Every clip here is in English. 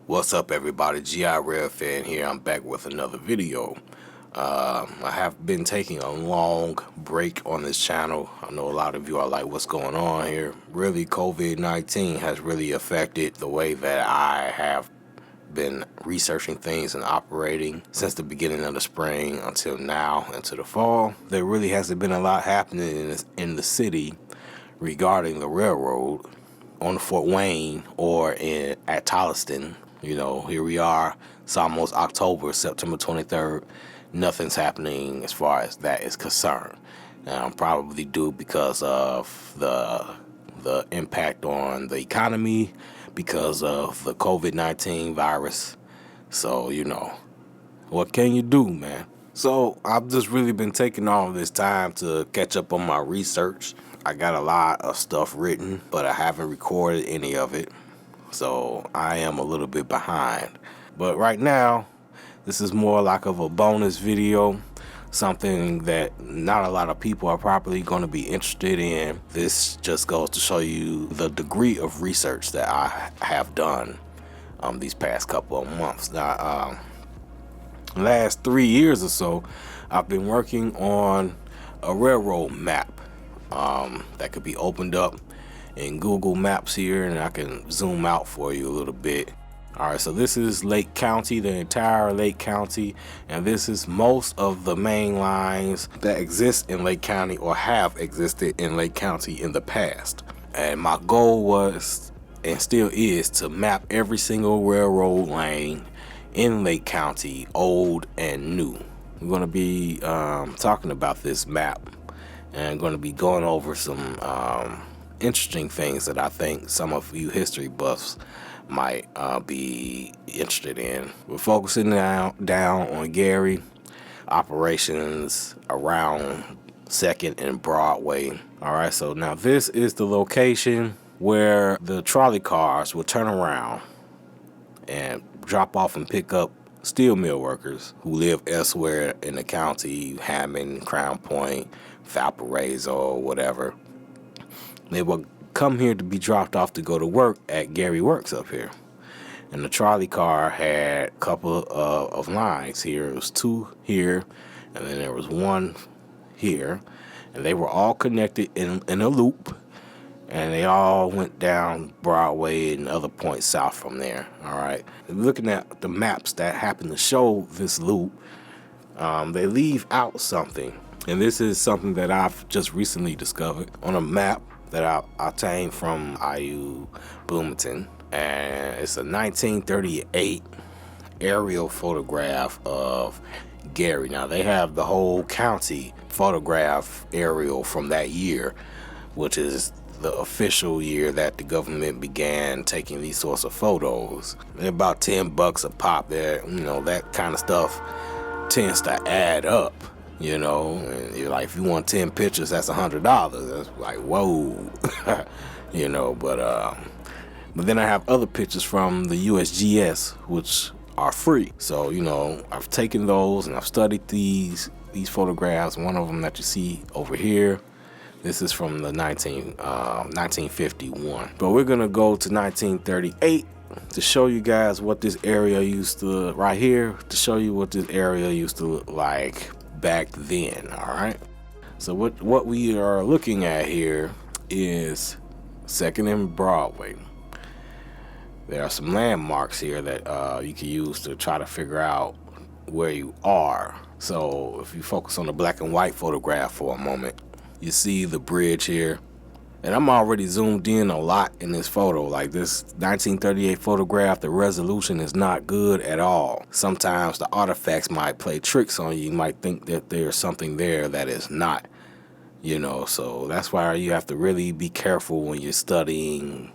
What's up, everybody? GI Real Fan here. I'm back with another video. I have been taking a long break on this channel. I know a lot of you are like, what's going on here? Really, COVID-19 has really affected the way that I have been researching things and operating since the beginning of the spring until now into the fall. There really hasn't been a lot happening in the city regarding the railroad on Fort Wayne or at Tolliston. You know, here we are. It's almost October, September 23rd. Nothing's happening as far as that is concerned. Probably due because of the impact on the economy, because of the COVID-19 virus. So, you know, what can you do, man? So I've just really been taking all this time to catch up on my research. I got a lot of stuff written, but I haven't recorded any of it. So I am a little bit behind. But right now, this is more like of a bonus video, something that not a lot of people are probably going to be interested in. This just goes to show you the degree of research that I have done these past couple of months. Now, last 3 years or so, I've been working on a railroad map that could be opened up in Google Maps here, and I can zoom out for you a little bit. All right, so this is Lake County, the entire Lake County, and this is most of the main lines that exist in Lake County or have existed in Lake County in the past. And my goal was, and still is, to map every single railroad lane in Lake County, old and new. We're going to be talking about this map and going to be going over some interesting things that I think some of you history buffs might be interested in. We're focusing down on Gary, operations around 2nd and Broadway. All right, so now this is the location where the trolley cars will turn around and drop off and pick up steel mill workers who live elsewhere in the county, Hammond, Crown Point, Valparaiso, whatever. They will come here to be dropped off to go to work at Gary Works up here. And the trolley car had a couple of lines here. It was 2 here, and then there was 1 here. And they were all connected in a loop. And they all went down Broadway and other points south from there. All right. Looking at the maps that happen to show this loop, they leave out something. And this is something that I've just recently discovered on a map that I obtained from IU Bloomington. And it's a 1938 aerial photograph of Gary. Now, they have the whole county photograph aerial from that year, which is the official year that the government began taking these sorts of photos. They're about $10 a pop. There, you know, that kind of stuff tends to add up. You know, and you're like, if you want 10 pictures, that's $100. That's like, whoa. You know, but then I have other pictures from the USGS, which are free. So, you know, I've taken those and I've studied these photographs. One of them that you see over here, this is from the 1951. But we're gonna go to 1938 to show you guys what this area used to, right here, to show you what this area used to look like back then. All right, so what we are looking at here is 2nd and Broadway. There are some landmarks here that you can use to try to figure out where you are. So if you focus on the black and white photograph for a moment, you see the bridge here. And I'm already zoomed in a lot in this photo. Like this 1938 photograph, the resolution is not good at all. Sometimes the artifacts might play tricks on you. You might think that there's something there that is not, you know. So that's why you have to really be careful when you're studying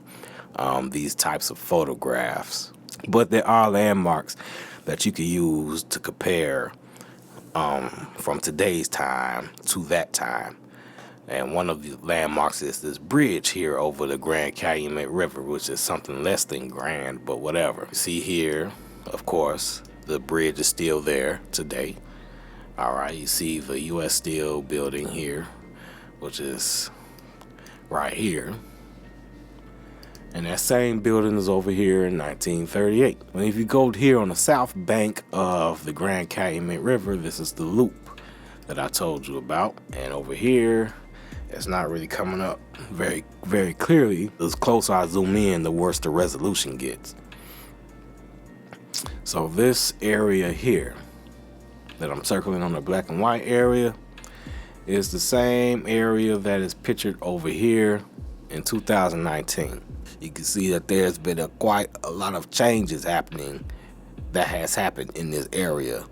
these types of photographs. But there are landmarks that you can use to compare from today's time to that time. And one of the landmarks is this bridge here over the Grand Calumet River, which is something less than grand, but whatever. See here, of course, the bridge is still there today. All right, you see the U.S. Steel building here, which is right here. And that same building is over here in 1938. And if you go here on the south bank of the Grand Calumet River, this is the loop that I told you about. And over here, it's not really coming up very, very clearly. The closer I zoom in, the worse the resolution gets. So this area here that I'm circling on the black and white area is the same area that is pictured over here in 2019. You can see that there's been quite a lot of changes happening that has happened in this area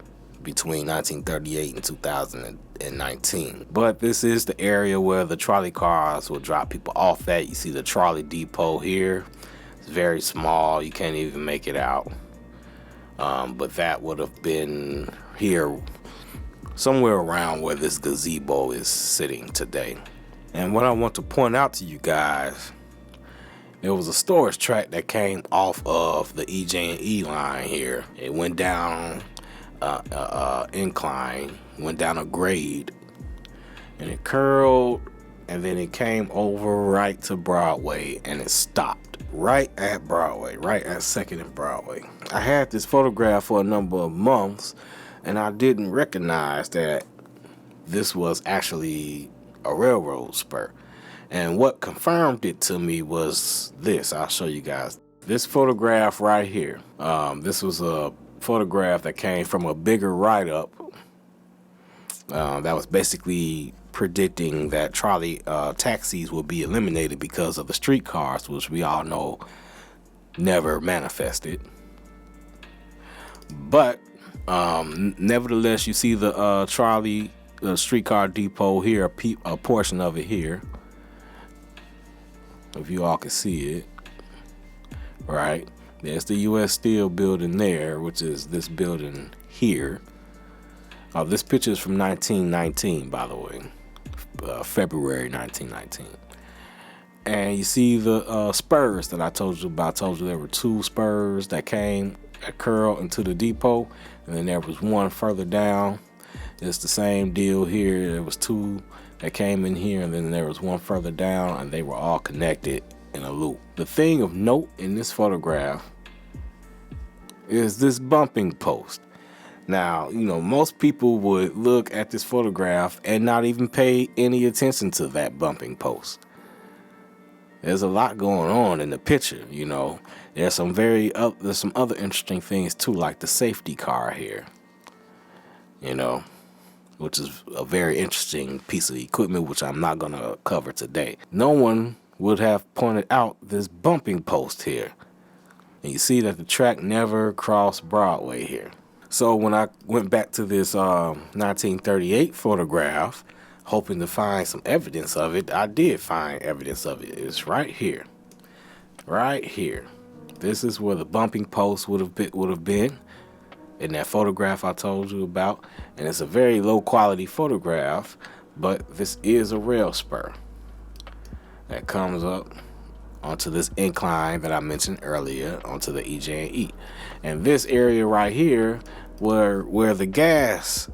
between 1938 and 2019. But this is the area where the trolley cars will drop people off at. You see the trolley depot here. It's very small. You can't even make it out. But that would have been here somewhere around where this gazebo is sitting today. And what I want to point out to you guys, there was a storage track that came off of the EJ&E line here. It went down incline, went down a grade, and it curled, and then it came over right to Broadway, and it stopped right at Broadway, right at 2nd and Broadway. I had this photograph for a number of months, and I didn't recognize that this was actually a railroad spur. And what confirmed it to me was this. I'll show you guys. This photograph right here. This was a photograph that came from a bigger write-up that was basically predicting that trolley taxis will be eliminated because of the streetcars, which we all know never manifested. But nevertheless, you see the trolley, the streetcar depot here, a portion of it here. If you all can see it, right? There's the U.S. Steel building there, which is this building here. This picture is from 1919, by the way, February 1919. And you see the spurs that I told you about. I told you there were 2 spurs that curled into the depot, and then there was one further down. It's the same deal here. There was 2 that came in here, and then there was one further down, and they were all connected in a loop. The thing of note in this photograph is this bumping post. Now, you know, most people would look at this photograph and not even pay any attention to that bumping post. There's a lot going on in the picture, you know. There's some other interesting things too, like the safety car here, you know, which is a very interesting piece of equipment, which I'm not going to cover today. No one would have pointed out this bumping post here. And you see that the track never crossed Broadway here. So when I went back to this 1938 photograph, hoping to find some evidence of it, I did find evidence of it. It's right here. Right here. This is where the bumping post would have been in that photograph I told you about. And it's a very low quality photograph, but this is a rail spur that comes up onto this incline that I mentioned earlier, onto the EJ&E. And this area right here where the gas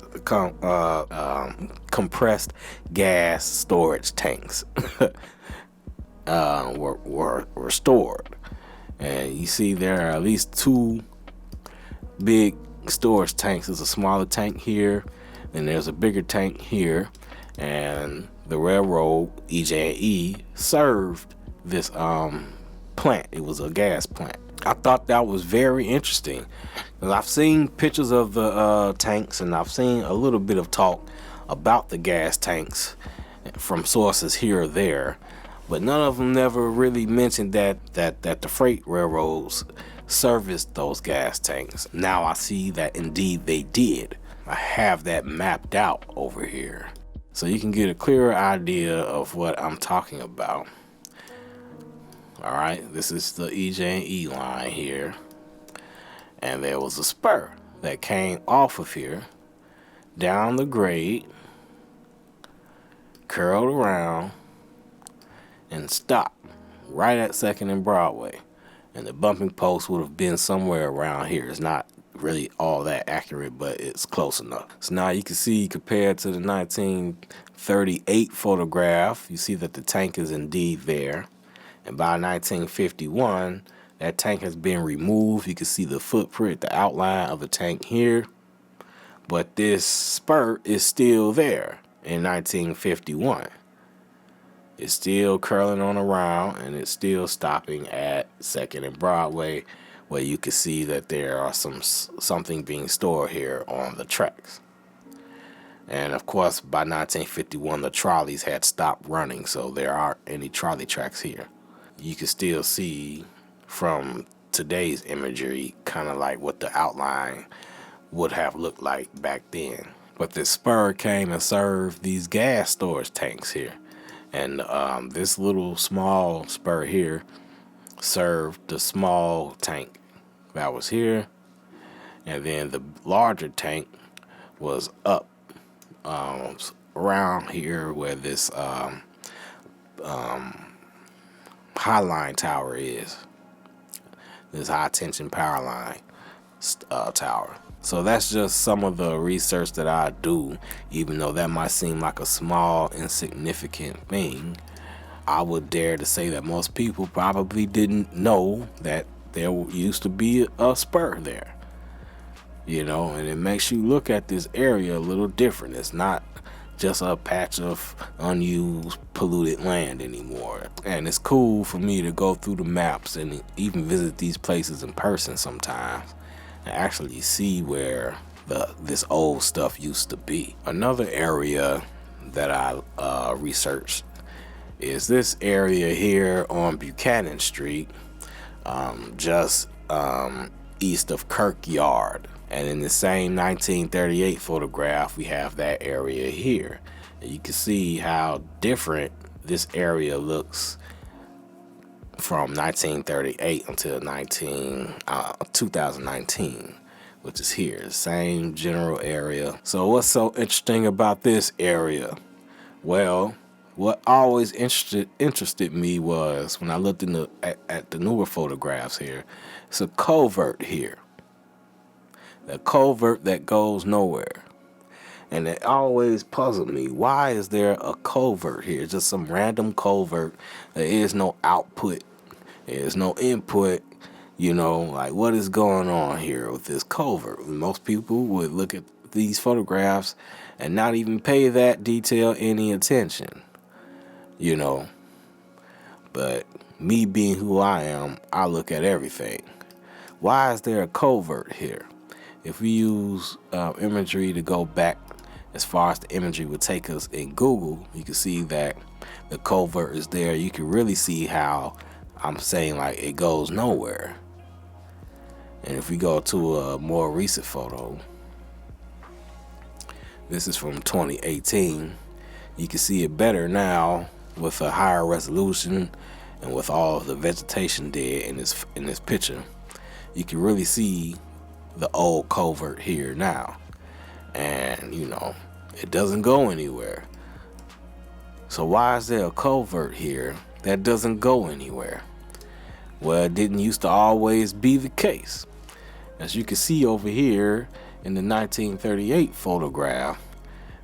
compressed gas storage tanks were stored. And you see there are at least 2 big storage tanks. There's a smaller tank here, and there's a bigger tank here, and the railroad EJ&E served this plant. It was a gas plant. I thought that was very interesting, because I've seen pictures of the tanks, and I've seen a little bit of talk about the gas tanks from sources here or there, but none of them never really mentioned that the freight railroads serviced those gas tanks. Now I see that indeed they did. I have that mapped out over here, so you can get a clearer idea of what I'm talking about. All right, this is the EJ&E line here, and there was a spur that came off of here, down the grade, curled around, and stopped right at 2nd and Broadway. And the bumping post would have been somewhere around here. It's not really all that accurate, but it's close enough. So now you can see, compared to the 1938 photograph, you see that the tank is indeed there. And by 1951, that tank has been removed. You can see the footprint, the outline of the tank here. But this spur is still there in 1951. It's still curling on around, and it's still stopping at 2nd and Broadway, where you can see that there are something being stored here on the tracks. And of course, by 1951, the trolleys had stopped running, so there aren't any trolley tracks here. You can still see from today's imagery kind of like what the outline would have looked like back then. But this spur came and served these gas storage tanks here. And this little small spur here served the small tank that was here. And then the larger tank was up around here where this high line tower is. This high tension power line tower. So that's just some of the research that I do. Even though that might seem like a small, insignificant thing, I would dare to say that most people probably didn't know that there used to be a spur there. You know, and it makes you look at this area a little different. It's not just a patch of unused, polluted land anymore. And it's cool for me to go through the maps and even visit these places in person sometimes and actually see where this old stuff used to be. Another area that I researched is this area here on Buchanan Street, just east of Kirkyard. And in the same 1938 photograph, we have that area here. And you can see how different this area looks from 1938 until 2019, which is here, the same general area. So what's so interesting about this area? Well, what always interested me was when I looked at the newer photographs here, it's a culvert here. The culvert that goes nowhere. And it always puzzled me. Why is there a culvert here? Just some random culvert. There is no output. There's no input. You know, like what is going on here with this culvert? Most people would look at these photographs and not even pay that detail any attention. You know. But me being who I am, I look at everything. Why is there a culvert here? If we use imagery to go back as far as the imagery would take us in Google, you can see that the culvert is there. You can really see how I'm saying like it goes nowhere. And if we go to a more recent photo, this is from 2018. You can see it better now with a higher resolution and with all of the vegetation dead in this picture. You can really see the old culvert here now, and you know it doesn't go anywhere. So why is there a culvert here that doesn't go anywhere? Well, it didn't used to always be the case. As you can see over here in the 1938 photograph,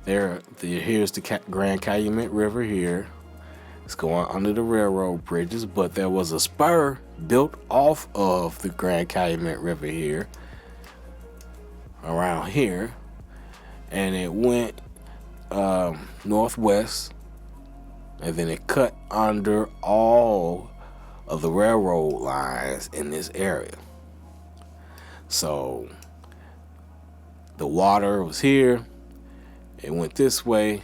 here's the Grand Calumet River here. It's going under the railroad bridges, but there was a spur built off of the Grand Calumet River here, around here, and it went northwest, and then it cut under all of the railroad lines in this area. So the water was here, it went this way,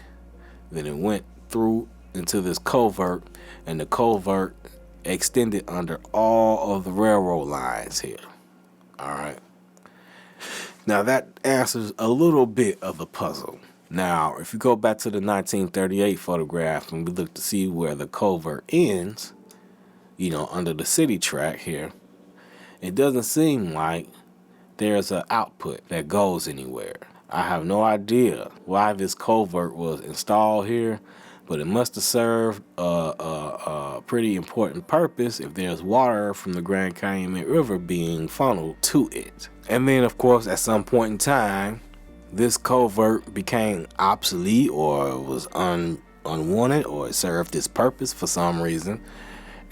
then it went through into this culvert, and the culvert extended under all of the railroad lines here. All right. Now that answers a little bit of the puzzle. Now, if you go back to the 1938 photograph and we look to see where the culvert ends, you know, under the city track here, it doesn't seem like there's an output that goes anywhere. I have no idea why this culvert was installed here, but it must have served a pretty important purpose if there's water from the Grand Calumet River being funneled to it. And then, of course, at some point in time, this culvert became obsolete or was unwanted, or it served its purpose for some reason.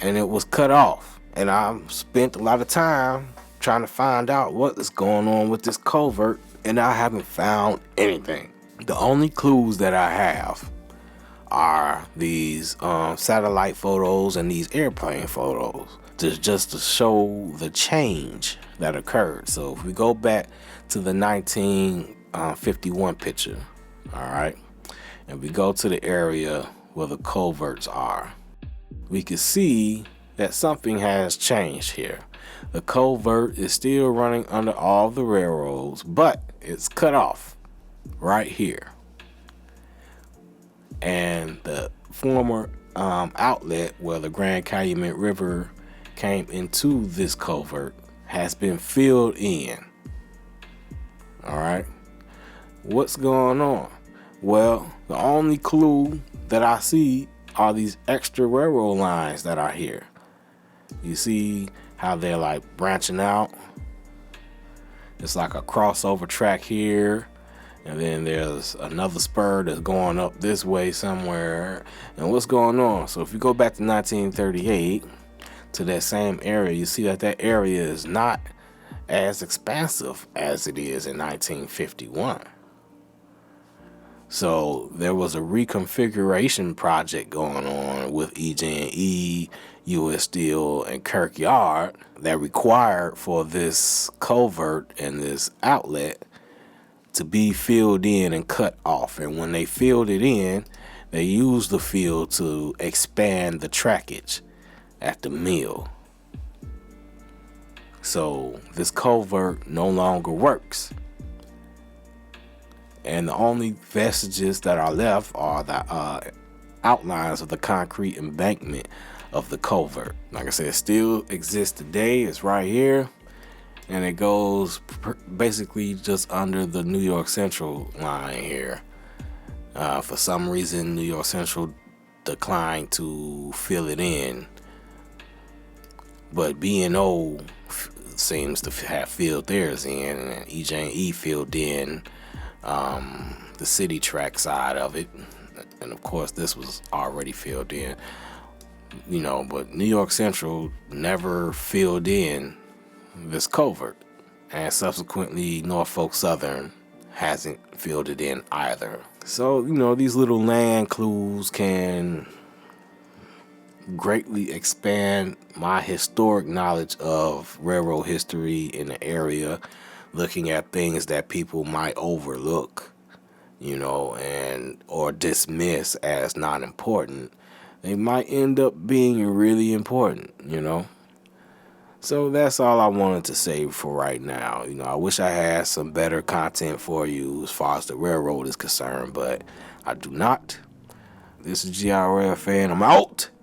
and it was cut off. And I spent a lot of time trying to find out what is going on with this culvert, and I haven't found anything. The only clues that I have are these satellite photos and these airplane photos, just to show the change that occurred. So if we go back to the 1951 picture, all right, and we go to the area where the culverts are, we can see that something has changed here. The culvert is still running under all the railroads, but it's cut off right here. And the former outlet where the Grand Calumet River came into this culvert has been filled in. All right, what's going on? Well, the only clue that I see are these extra railroad lines that are here. You see how they're like branching out? It's like a crossover track here, and then there's another spur that's going up this way somewhere. And what's going on? So if you go back to 1938 to that same area, you see that that area is not as expansive as it is in 1951. So there was a reconfiguration project going on with EJ&E, U.S. Steel, and Kirkyard that required for this culvert and this outlet to be filled in and cut off. And when they filled it in, they used the fill to expand the trackage at the mill. So this culvert no longer works. And the only vestiges that are left are the outlines of the concrete embankment of the culvert. Like I said, it still exists today. It's right here. And it goes basically just under the New York Central line here. For some reason, New York Central declined to fill it in. But B&O seems to have filled theirs in, and EJ&E filled in the city track side of it. And of course, this was already filled in, you know, but New York Central never filled in this culvert, and subsequently Norfolk Southern hasn't filled it in either. So, you know, these little land clues can greatly expand my historic knowledge of railroad history in the area, looking at things that people might overlook, you know, and or dismiss as not important. They might end up being really important, you know. So that's all I wanted to say for right now. You know, I wish I had some better content for you as far as the railroad is concerned, but I do not. This is GRL fan. I'm out.